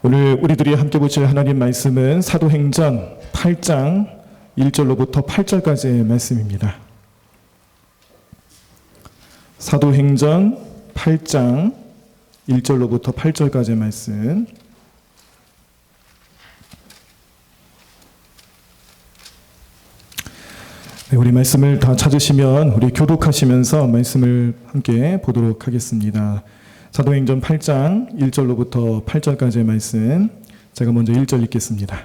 오늘 우리들이 함께 보실 하나님 말씀은 사도행전 8장 1절로부터 8절까지의 말씀입니다. 사도행전 8장 1절로부터 8절까지의 말씀. 네, 우리 말씀을 다 찾으시면 우리 교독하시면서 말씀을 함께 보도록 하겠습니다. 사도행전 8장 1절로부터 8절까지의 말씀, 제가 먼저 1절 읽겠습니다.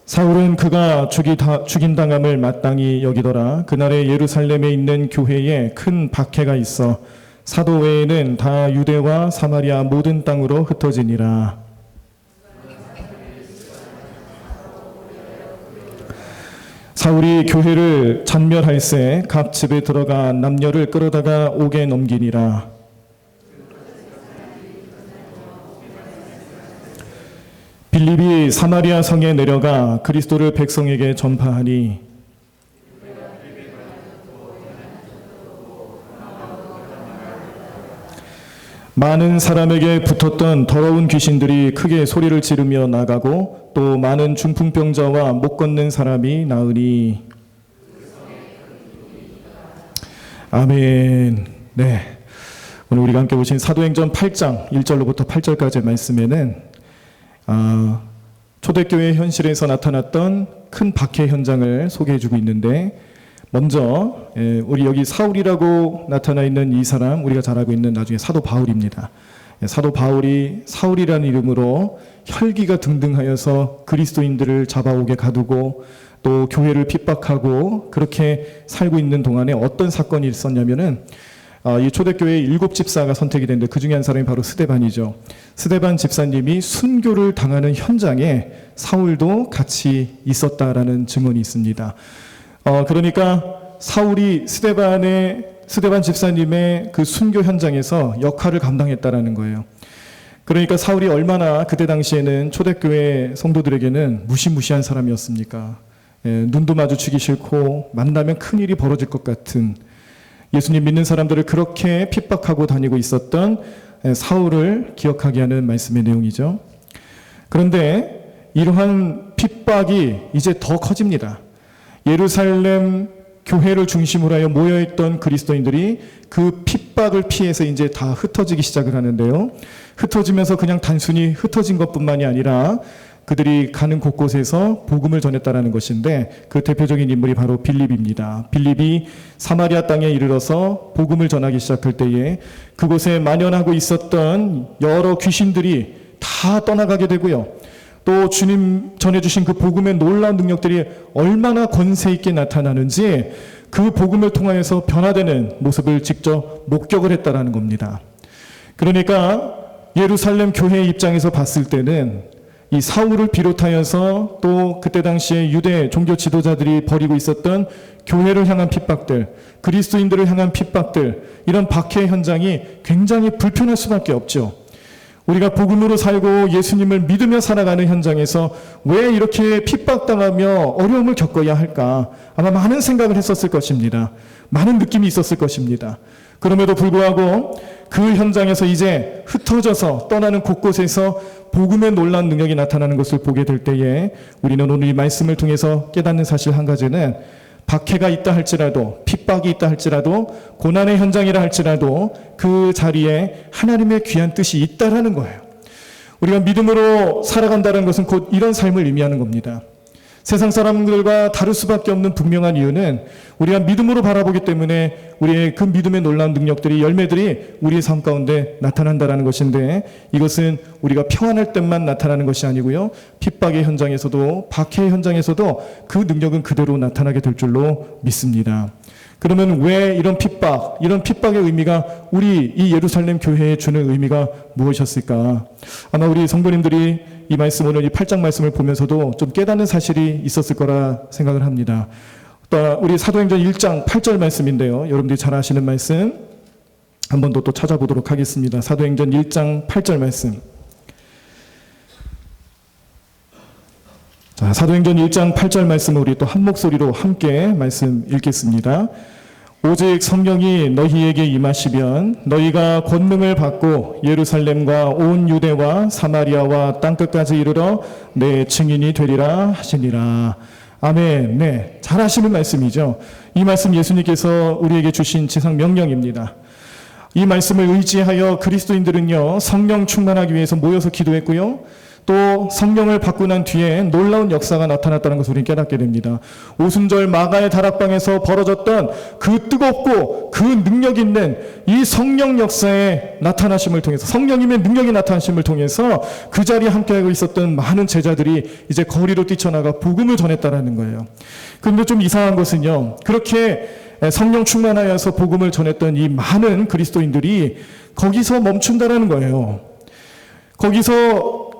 사울은 그가 죽임당함을 마땅히 여기더라. 그날에 예루살렘에 있는 교회에 큰 박해가 있어 사도 외에는 다 유대와 사마리아 모든 땅으로 흩어지니라. 사울이 교회를 잔멸할새 각 집에 들어가 남녀를 끌어다가 옥에 넘기니라. 빌립이 사마리아 성에 내려가 그리스도를 백성에게 전파하니 많은 사람에게 붙었던 더러운 귀신들이 크게 소리를 지르며 나가고 또 많은 중풍병자와 못 걷는 사람이 나으니. 아멘. 네, 오늘 우리가 함께 보신 사도행전 8장 1절로부터 8절까지의 말씀에는 초대교회 현실에서 나타났던 큰 박해 현장을 소개해주고 있는데, 먼저 우리 여기 사울이라고 나타나 있는 이 사람, 우리가 잘 알고 있는 나중에 사도 바울입니다. 사도 바울이 사울이라는 이름으로 혈기가 등등하여서 그리스도인들을 잡아오게 가두고 또 교회를 핍박하고 그렇게 살고 있는 동안에 어떤 사건이 있었냐면은 이 초대교회의 7집사가 선택이 됐는데 그 중에 한 사람이 바로 스데반이죠. 스데반 집사님이 순교를 당하는 현장에 사울도 같이 있었다라는 증언이 있습니다. 그러니까 사울이 스데반 집사님의 그 순교 현장에서 역할을 감당했다라는 거예요. 그러니까 사울이 얼마나 그때 당시에는 초대교회 성도들에게는 무시무시한 사람이었습니까? 눈도 마주치기 싫고 만나면 큰일이 벌어질 것 같은, 예수님 믿는 사람들을 그렇게 핍박하고 다니고 있었던 사울을 기억하게 하는 말씀의 내용이죠. 그런데 이러한 핍박이 이제 더 커집니다. 예루살렘 교회를 중심으로 하여 모여있던 그리스도인들이 그 핍박을 피해서 이제 다 흩어지기 시작을 하는데요. 흩어지면서 그냥 단순히 흩어진 것뿐만이 아니라 그들이 가는 곳곳에서 복음을 전했다라는 것인데, 그 대표적인 인물이 바로 빌립입니다. 빌립이 사마리아 땅에 이르러서 복음을 전하기 시작할 때에 그곳에 만연하고 있었던 여러 귀신들이 다 떠나가게 되고요. 또 주님 전해주신 그 복음의 놀라운 능력들이 얼마나 권세 있게 나타나는지 그 복음을 통하여서 변화되는 모습을 직접 목격을 했다라는 겁니다. 그러니까 예루살렘 교회의 입장에서 봤을 때는 이 사울을 비롯하여서 또 그때 당시에 유대 종교 지도자들이 벌이고 있었던 교회를 향한 핍박들, 그리스도인들을 향한 핍박들, 이런 박해 현장이 굉장히 불편할 수밖에 없죠. 우리가 복음으로 살고 예수님을 믿으며 살아가는 현장에서 왜 이렇게 핍박당하며 어려움을 겪어야 할까? 아마 많은 생각을 했었을 것입니다. 많은 느낌이 있었을 것입니다. 그럼에도 불구하고 그 현장에서 이제 흩어져서 떠나는 곳곳에서 복음의 놀라운 능력이 나타나는 것을 보게 될 때에 우리는 오늘 이 말씀을 통해서 깨닫는 사실 한 가지는, 박해가 있다 할지라도, 핍박이 있다 할지라도, 고난의 현장이라 할지라도 그 자리에 하나님의 귀한 뜻이 있다라는 거예요. 우리가 믿음으로 살아간다는 것은 곧 이런 삶을 의미하는 겁니다. 세상 사람들과 다를 수밖에 없는 분명한 이유는 우리가 믿음으로 바라보기 때문에 우리의 그 믿음의 놀라운 능력들이, 열매들이 우리의 삶 가운데 나타난다는 것인데, 이것은 우리가 평안할 때만 나타나는 것이 아니고요, 핍박의 현장에서도, 박해의 현장에서도 그 능력은 그대로 나타나게 될 줄로 믿습니다. 그러면 왜 이런 핍박의 의미가 우리 이 예루살렘 교회에 주는 의미가 무엇이었을까? 아마 우리 성도님들이 이 말씀, 오늘 이 8장 말씀을 보면서도 좀 깨닫는 사실이 있었을 거라 생각을 합니다. 또 우리 사도행전 1장 8절 말씀인데요. 여러분들이 잘 아시는 말씀 한 번 더 또 찾아보도록 하겠습니다. 사도행전 1장 8절 말씀. 자, 사도행전 1장 8절 말씀을 우리 또 한 목소리로 함께 말씀 읽겠습니다. 오직 성령이 너희에게 임하시면 너희가 권능을 받고 예루살렘과 온 유대와 사마리아와 땅끝까지 이르러 내 증인이 되리라 하시니라. 아멘. 네, 잘 하시는 말씀이죠. 이 말씀 예수님께서 우리에게 주신 지상 명령입니다. 이 말씀을 의지하여 그리스도인들은요, 성령 충만하기 위해서 모여서 기도했고요, 또 성령을 받고 난 뒤에 놀라운 역사가 나타났다는 것을 우리는 깨닫게 됩니다. 오순절 마가의 다락방에서 벌어졌던 그 뜨겁고 그 능력 있는 이 성령 역사의 나타나심을 통해서, 성령님의 능력이 나타나심을 통해서 그 자리에 함께하고 있었던 많은 제자들이 이제 거리로 뛰쳐나가 복음을 전했다라는 거예요. 그런데 좀 이상한 것은요, 그렇게 성령 충만하여서 복음을 전했던 이 많은 그리스도인들이 거기서 멈춘다라는 거예요. 거기서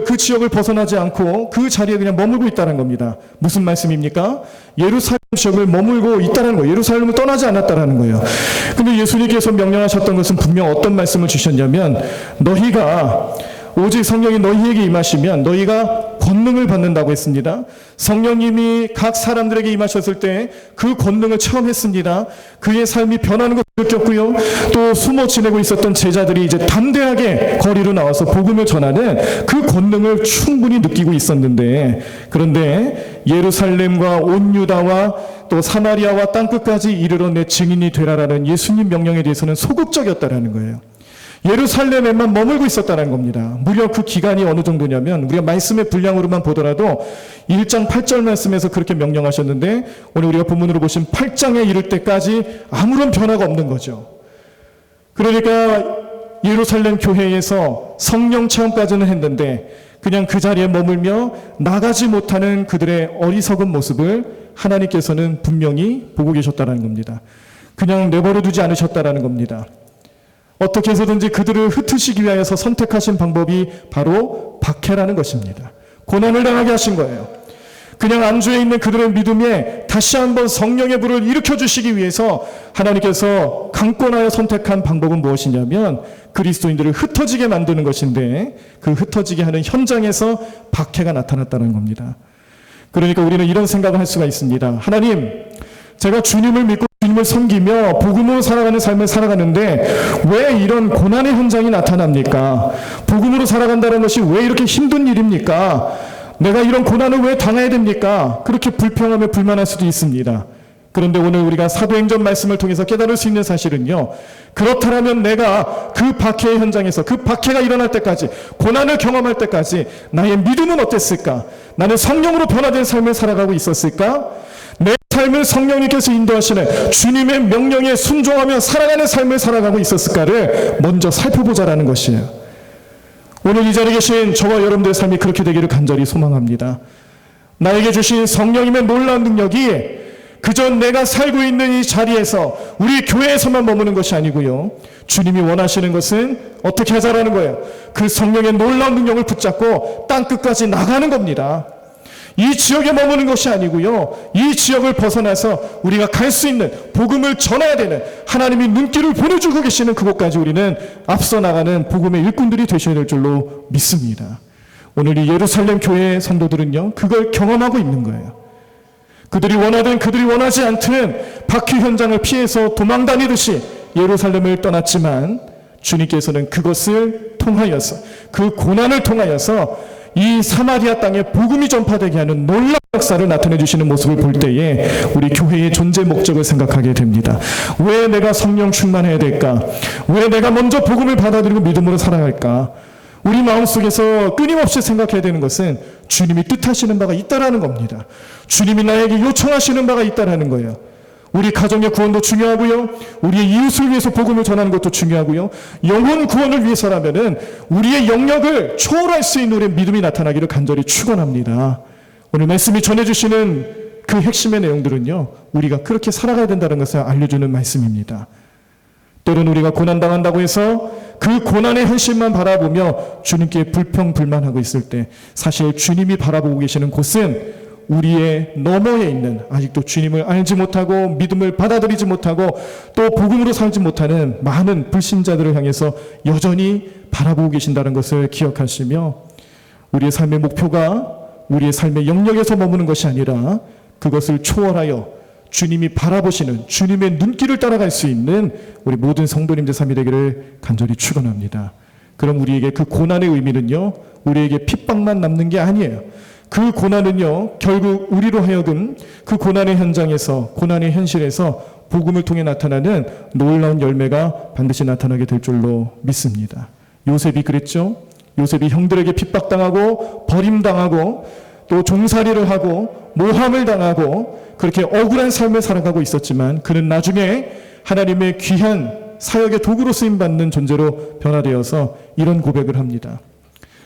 그 지역을 벗어나지 않고 그 자리에 그냥 머물고 있다는 겁니다. 무슨 말씀입니까? 예루살렘 지역을 머물고 있다는 거예요. 예루살렘을 떠나지 않았다는 거예요. 근데 예수님께서 명령하셨던 것은 분명 어떤 말씀을 주셨냐면, 너희가 오직 성령이 너희에게 임하시면 너희가 권능을 받는다고 했습니다. 성령님이 각 사람들에게 임하셨을 때 그 권능을 체험했습니다. 그의 삶이 변하는 것을 느꼈고요. 또 숨어 지내고 있었던 제자들이 이제 담대하게 거리로 나와서 복음을 전하는 그 권능을 충분히 느끼고 있었는데, 그런데 예루살렘과 온 유다와 또 사마리아와 땅끝까지 이르러 내 증인이 되라라는 예수님 명령에 대해서는 소극적이었다라는 거예요. 예루살렘에만 머물고 있었다는 겁니다. 무려 그 기간이 어느 정도냐면, 우리가 말씀의 분량으로만 보더라도 1장 8절 말씀에서 그렇게 명령하셨는데, 오늘 우리가 본문으로 보신 8장에 이를 때까지 아무런 변화가 없는 거죠. 그러니까 예루살렘 교회에서 성령 체험까지는 했는데 그냥 그 자리에 머물며 나가지 못하는 그들의 어리석은 모습을 하나님께서는 분명히 보고 계셨다는 겁니다. 그냥 내버려 두지 않으셨다는 겁니다. 어떻게 해서든지 그들을 흩으시기 위하여서 선택하신 방법이 바로 박해라는 것입니다. 고난을 당하게 하신 거예요. 그냥 안주해 있는 그들의 믿음에 다시 한번 성령의 불을 일으켜 주시기 위해서 하나님께서 강권하여 선택한 방법은 무엇이냐면 그리스도인들을 흩어지게 만드는 것인데, 그 흩어지게 하는 현장에서 박해가 나타났다는 겁니다. 그러니까 우리는 이런 생각을 할 수가 있습니다. 하나님, 제가 주님을 믿고 주님을 섬기며 복음으로 살아가는 삶을 살아가는데 왜 이런 고난의 현장이 나타납니까? 복음으로 살아간다는 것이 왜 이렇게 힘든 일입니까? 내가 이런 고난을 왜 당해야 됩니까? 그렇게 불평하며 불만할 수도 있습니다. 그런데 오늘 우리가 사도행전 말씀을 통해서 깨달을 수 있는 사실은요, 그렇다면 내가 그 박해의 현장에서, 그 박해가 일어날 때까지, 고난을 경험할 때까지 나의 믿음은 어땠을까? 나는 성령으로 변화된 삶을 살아가고 있었을까? 내 삶을 성령님께서 인도하시는 주님의 명령에 순종하며 살아가는 삶을 살아가고 있었을까를 먼저 살펴보자라는 것이에요. 오늘 이 자리에 계신 저와 여러분들의 삶이 그렇게 되기를 간절히 소망합니다. 나에게 주신 성령님의 놀라운 능력이 그저 내가 살고 있는 이 자리에서, 우리 교회에서만 머무는 것이 아니고요, 주님이 원하시는 것은 어떻게 하자라는 거예요. 그 성령의 놀라운 능력을 붙잡고 땅끝까지 나가는 겁니다. 이 지역에 머무는 것이 아니고요, 이 지역을 벗어나서 우리가 갈 수 있는, 복음을 전해야 되는, 하나님이 눈길을 보내주고 계시는 그곳까지 우리는 앞서 나가는 복음의 일꾼들이 되셔야 될 줄로 믿습니다. 오늘 이 예루살렘 교회의 성도들은요, 그걸 경험하고 있는 거예요. 그들이 원하든 그들이 원하지 않든 박해 현장을 피해서 도망 다니듯이 예루살렘을 떠났지만, 주님께서는 그것을 통하여서, 그 고난을 통하여서 이 사마리아 땅에 복음이 전파되게 하는 놀라운 역사를 나타내 주시는 모습을 볼 때에 우리 교회의 존재 목적을 생각하게 됩니다. 왜 내가 성령 충만해야 될까? 왜 내가 먼저 복음을 받아들이고 믿음으로 살아갈까? 우리 마음속에서 끊임없이 생각해야 되는 것은 주님이 뜻하시는 바가 있다라는 겁니다. 주님이 나에게 요청하시는 바가 있다라는 거예요. 우리 가정의 구원도 중요하고요, 우리의 이웃을 위해서 복음을 전하는 것도 중요하고요, 영혼 구원을 위해서라면은 우리의 영역을 초월할 수 있는 우리의 믿음이 나타나기를 간절히 축원합니다. 오늘 말씀이 전해주시는 그 핵심의 내용들은요, 우리가 그렇게 살아가야 된다는 것을 알려주는 말씀입니다. 때로는 우리가 고난당한다고 해서 그 고난의 현실만 바라보며 주님께 불평불만하고 있을 때, 사실 주님이 바라보고 계시는 곳은 우리의 너머에 있는, 아직도 주님을 알지 못하고 믿음을 받아들이지 못하고 또 복음으로 살지 못하는 많은 불신자들을 향해서 여전히 바라보고 계신다는 것을 기억하시며, 우리의 삶의 목표가 우리의 삶의 영역에서 머무는 것이 아니라 그것을 초월하여 주님이 바라보시는 주님의 눈길을 따라갈 수 있는 우리 모든 성도님들 삶이 되기를 간절히 축원합니다. 그럼 우리에게 그 고난의 의미는요, 우리에게 핍박만 남는 게 아니에요. 그 고난은요, 결국 우리로 하여금 그 고난의 현장에서, 고난의 현실에서 복음을 통해 나타나는 놀라운 열매가 반드시 나타나게 될 줄로 믿습니다. 요셉이 그랬죠. 요셉이 형들에게 핍박당하고 버림당하고 또 종살이를 하고 모함을 당하고 그렇게 억울한 삶을 살아가고 있었지만 그는 나중에 하나님의 귀한 사역의 도구로 쓰임받는 존재로 변화되어서 이런 고백을 합니다.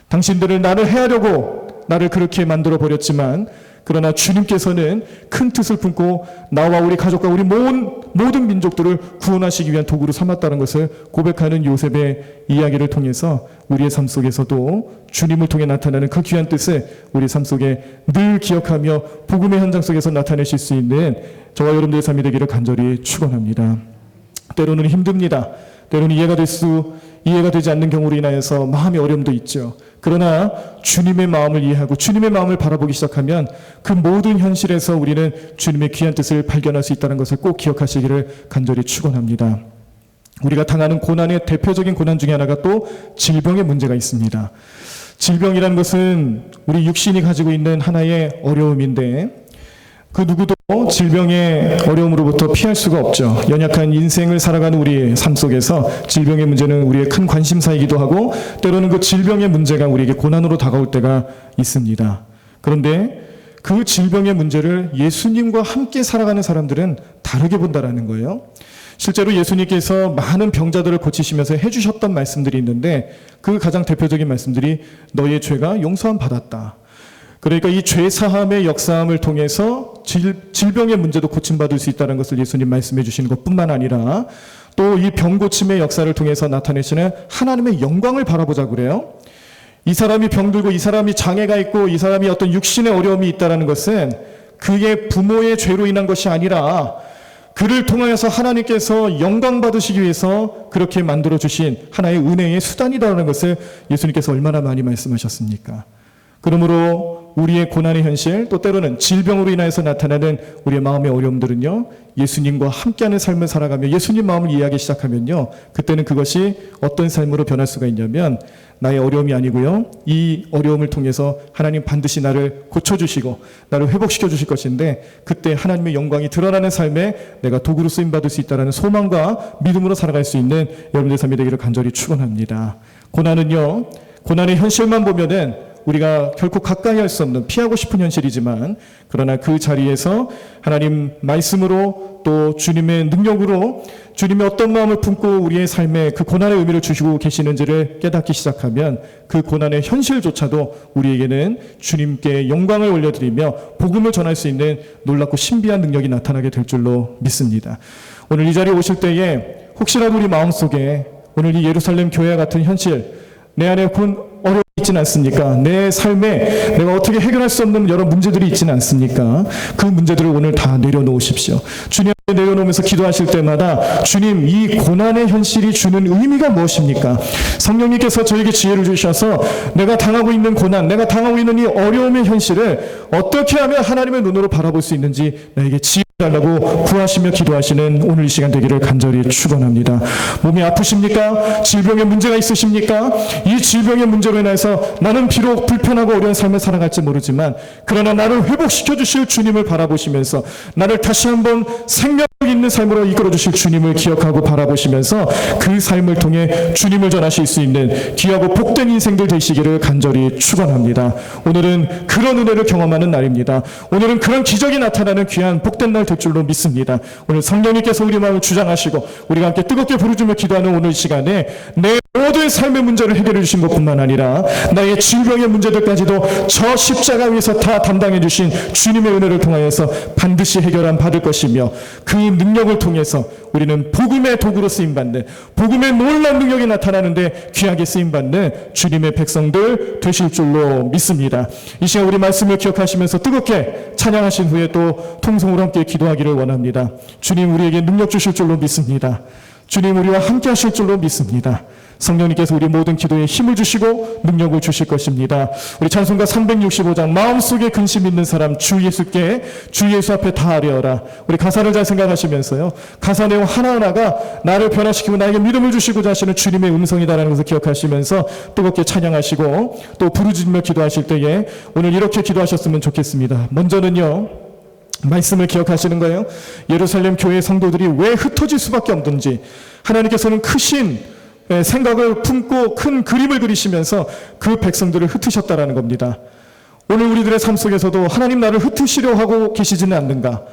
당신들은 나를 해하려고 나를 그렇게 만들어 버렸지만 그러나 주님께서는 큰 뜻을 품고 나와 우리 가족과 우리 모든 민족들을 구원하시기 위한 도구로 삼았다는 것을 고백하는 요셉의 이야기를 통해서 우리의 삶 속에서도 주님을 통해 나타나는 그 귀한 뜻을 우리 삶 속에 늘 기억하며 복음의 현장 속에서 나타내실 수 있는 저와 여러분들의 삶이 되기를 간절히 축원합니다. 때로는 힘듭니다. 때로는 이해가 되지 않는 경우로 인하여서 마음의 어려움도 있죠. 그러나 주님의 마음을 이해하고 주님의 마음을 바라보기 시작하면 그 모든 현실에서 우리는 주님의 귀한 뜻을 발견할 수 있다는 것을 꼭 기억하시기를 간절히 축원합니다. 우리가 당하는 고난의 대표적인 고난 중에 하나가 또 질병의 문제가 있습니다. 질병이라는 것은 우리 육신이 가지고 있는 하나의 어려움인데 그 누구도 질병의 어려움으로부터 피할 수가 없죠. 연약한 인생을 살아가는 우리의 삶 속에서 질병의 문제는 우리의 큰 관심사이기도 하고 때로는 그 질병의 문제가 우리에게 고난으로 다가올 때가 있습니다. 그런데 그 질병의 문제를 예수님과 함께 살아가는 사람들은 다르게 본다라는 거예요. 실제로 예수님께서 많은 병자들을 고치시면서 해주셨던 말씀들이 있는데 그 가장 대표적인 말씀들이 너의 죄가 용서함 받았다. 그러니까 이 죄사함의 역사함을 통해서 질병의 문제도 고침받을 수 있다는 것을 예수님 말씀해 주시는 것뿐만 아니라 또 이 병고침의 역사를 통해서 나타내시는 하나님의 영광을 바라보자 그래요. 이 사람이 병들고 이 사람이 장애가 있고 이 사람이 어떤 육신의 어려움이 있다는 것은 그의 부모의 죄로 인한 것이 아니라 그를 통하여서 하나님께서 영광 받으시기 위해서 그렇게 만들어 주신 하나의 은혜의 수단이라는 것을 예수님께서 얼마나 많이 말씀하셨습니까? 그러므로 우리의 고난의 현실 또 때로는 질병으로 인하여서 나타나는 우리의 마음의 어려움들은요, 예수님과 함께하는 삶을 살아가며 예수님 마음을 이해하기 시작하면요, 그때는 그것이 어떤 삶으로 변할 수가 있냐면 나의 어려움이 아니고요, 이 어려움을 통해서 하나님 반드시 나를 고쳐주시고 나를 회복시켜 주실 것인데 그때 하나님의 영광이 드러나는 삶에 내가 도구로 쓰임받을 수 있다는 소망과 믿음으로 살아갈 수 있는 여러분들의 삶이 되기를 간절히 축원합니다. 고난은요, 고난의 현실만 보면은 우리가 결코 가까이 할 수 없는 피하고 싶은 현실이지만 그러나 그 자리에서 하나님 말씀으로 또 주님의 능력으로 주님의 어떤 마음을 품고 우리의 삶에 그 고난의 의미를 주시고 계시는지를 깨닫기 시작하면 그 고난의 현실조차도 우리에게는 주님께 영광을 올려드리며 복음을 전할 수 있는 놀랍고 신비한 능력이 나타나게 될 줄로 믿습니다. 오늘 이 자리에 오실 때에 혹시라도 우리 마음속에 오늘 이 예루살렘 교회 같은 현실 내 안에 어려움이 있지는 않습니까? 내 삶에 내가 어떻게 해결할 수 없는 여러 문제들이 있지는 않습니까? 그 문제들을 오늘 다 내려놓으십시오. 주님 앞에 내려놓으면서 기도하실 때마다 주님, 이 고난의 현실이 주는 의미가 무엇입니까? 성령님께서 저에게 지혜를 주셔서 내가 당하고 있는 고난, 내가 당하고 있는 이 어려움의 현실을 어떻게 하면 하나님의 눈으로 바라볼 수 있는지 나에게 지혜 달라고 구하시며 기도하시는 오늘 이 시간 되기를 간절히 축원합니다. 몸이 아프십니까? 질병의 문제가 있으십니까? 이 질병의 문제로 인해서 나는 비록 불편하고 어려운 삶을 살아갈지 모르지만 그러나 나를 회복시켜 주실 주님을 바라보시면서 나를 다시 한번 생명 있는 삶으로 이끌어 주실 주님을 기억하고 바라보시면서 그 삶을 통해 주님을 전하실 수 있는 귀하고 복된 인생들 되시기를 간절히 축원합니다. 오늘은 그런 은혜를 경험하는 날입니다. 오늘은 그런 기적이 나타나는 귀한 복된 날 될 줄로 믿습니다. 오늘 성령님께서 우리 마음을 주장하시고 우리가 함께 뜨겁게 부르짖으며 기도하는 오늘 시간에 내 모든 삶의 문제를 해결해 주신 것뿐만 아니라 나의 질병의 문제들까지도 저 십자가 위에서 다 담당해 주신 주님의 은혜를 통하여서 반드시 해결함 받을 것이며 그 능력을 통해서 우리는 복음의 도구로 쓰임받는 복음의 놀라운 능력이 나타나는데 귀하게 쓰임받는 주님의 백성들 되실 줄로 믿습니다. 이 시간 우리 말씀을 기억하시면서 뜨겁게 찬양하신 후에 또 통성으로 함께 기도하기를 원합니다. 주님, 우리에게 능력 주실 줄로 믿습니다. 주님, 우리와 함께 하실 줄로 믿습니다. 성령님께서 우리 모든 기도에 힘을 주시고 능력을 주실 것입니다. 우리 찬송가 365장 마음속에 근심 있는 사람 주 예수께 주 예수 앞에 다 아뢰어라. 우리 가사를 잘 생각하시면서요. 가사 내용 하나하나가 나를 변화시키고 나에게 믿음을 주시고자 하시는 주님의 음성이다라는 것을 기억하시면서 뜨겁게 찬양하시고 또 부르짖으며 기도하실 때에 오늘 이렇게 기도하셨으면 좋겠습니다. 먼저는요. 말씀을 기억하시는 거예요. 예루살렘 교회 성도들이 왜 흩어질 수밖에 없는지 하나님께서는 크신 생각을 품고 큰 그림을 그리시면서 그 백성들을 흩으셨다라는 겁니다. 오늘 우리들의 삶 속에서도 하나님 나를 흩으시려 하고 계시지는 않는가?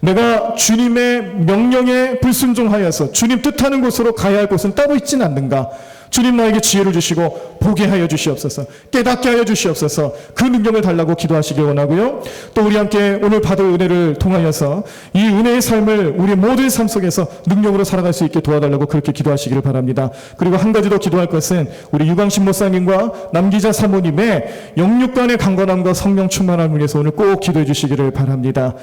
내가 주님의 명령에 불순종하여서 주님 뜻하는 곳으로 가야 할 곳은 따로 있지는 않는가? 주님 나에게 지혜를 주시고 보게 하여 주시옵소서, 깨닫게 하여 주시옵소서, 그 능력을 달라고 기도하시길 원하고요. 또 우리 함께 오늘 받을 은혜를 통하여서 이 은혜의 삶을 우리 모두의 삶 속에서 능력으로 살아갈 수 있게 도와달라고 그렇게 기도하시기를 바랍니다. 그리고 한 가지 더 기도할 것은 우리 유광신 목사님과 남기자 사모님의 영육간의 강건함과 성령 충만함을 위해서 오늘 꼭 기도해 주시기를 바랍니다.